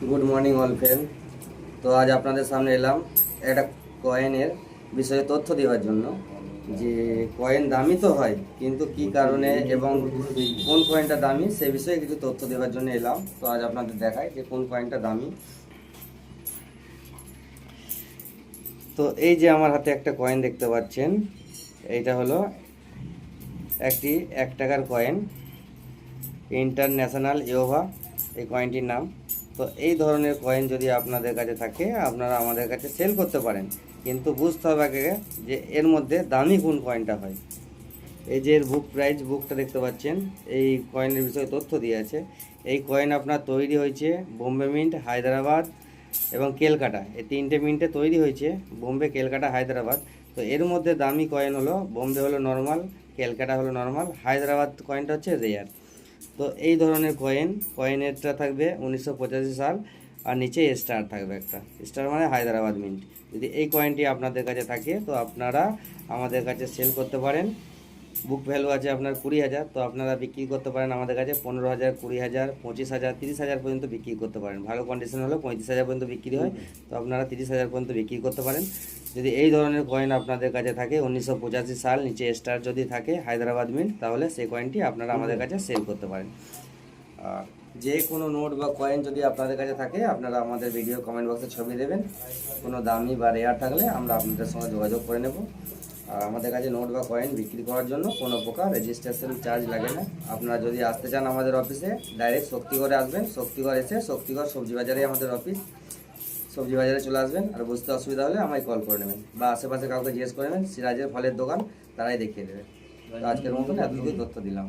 Good morning all friend. তো আজ আপনাদের সামনে এলাম একটা কয়েনের বিষয়ে তথ্য দেওয়ার জন্য। যে কয়েন দামি তো হয়, কিন্তু কি কারণে এবং কোন কয়েনটা দামি সে বিষয়ে কিছু তথ্য দেওয়ার জন্য এলাম। তো আজ আপনাদের দেখাই যে কোন কয়েনটা দামি। তো এই যে আমার হাতে একটা কয়েন দেখতে পাচ্ছেন, এইটা হলো একটি 1 টাকার কয়েন, ইন্টারন্যাশনাল ইয়োভা এই কয়েনটির নাম। তো এই ধরনের কয়েন যদি আপনাদের কাছে থাকে আপনারা আমাদের কাছে সেল করতে পারেন, কিন্তু বুঝতে হবে আগে যে এর মধ্যে দামি কোন কয়েনটা হয়। এই যে এর বুকটা দেখতে পাচ্ছেন, এই কয়েনের বিষয়ে তথ্য দিয়ে আছে। এই কয়েন আপনার তৈরি হয়েছে বোম্বে মিন্ট, হায়দ্রাবাদ এবং কেলকাটা, এই 3টে মিন্টে তৈরি হয়েছে, বোম্বে, কেলকাটা, হায়দ্রাবাদ। তো এর মধ্যে দামি কয়েন হলো বোম্বে হলো নর্মাল, ক্যালকাটা হলো নর্মাল, হায়দ্রাবাদ কয়েনটা হচ্ছে রেয়ার। তো এই ধরনের কয়েনেরটা থাকবে 1985 সাল, আর নিচে স্টার থাকবে একটা, স্টার মানে হায়দ্রাবাদ মিন্ট। যদি এই কয়েনটি আপনাদের কাছে থাকে তো আপনারা আমাদের কাছে সেল করতে পারেন। বুক ভ্যালু আছে আপনার 20,000, তো আপনারা বিক্রি করতে পারেন আমাদের কাছে 15,000, 20,000, 25,000, 30,000 পর্যন্ত বিক্রি করতে পারেন। ভালো কন্ডিশন হলে 35,000 পর্যন্ত বিক্রি হয়, তো আপনারা 30,000 পর্যন্ত বিক্রি করতে পারেন। যদি এই ধরনের কয়েন আপনাদের কাছে থাকে 1985 সাল, নিচে স্টার যদি থাকে হায়দ্রাবাদ মিন্ট, তাহলে সেই কয়েনটি আপনারা আমাদের কাছে সেল করতে পারেন। আর যে কোনো নোট বা কয়েন যদি আপনাদের কাছে থাকে আপনারা আমাদের ভিডিও কমেন্ট বক্সে ছবি দেবেন। কোনো দামি বা রেয়ার থাকলে আমরা আপনাদের সঙ্গে যোগাযোগ করে নেব। আর আমাদের কাছে নোট বা কয়েন বিক্রি করার জন্য কোনো প্রকার রেজিস্ট্রেশন চার্জ লাগে না। আপনারা যদি আসতে চান আমাদের অফিসে, ডাইরেক্ট শক্তিগড়ে আসবেন। শক্তিগড় এসে শক্তিগড় সবজি বাজারে আমাদের অফিস, সবজি বাজারে চলে আসবেন। আর বুঝতে অসুবিধা হলে আমায় কল করে নেবেন, বা আশেপাশে কাউকে জিজ্ঞেস করে নেবেন, সিরাজের ফলের দোকান, তারাই দেখিয়ে দেবে। তো আজকের মতন এতটুকুই তথ্য দিলাম।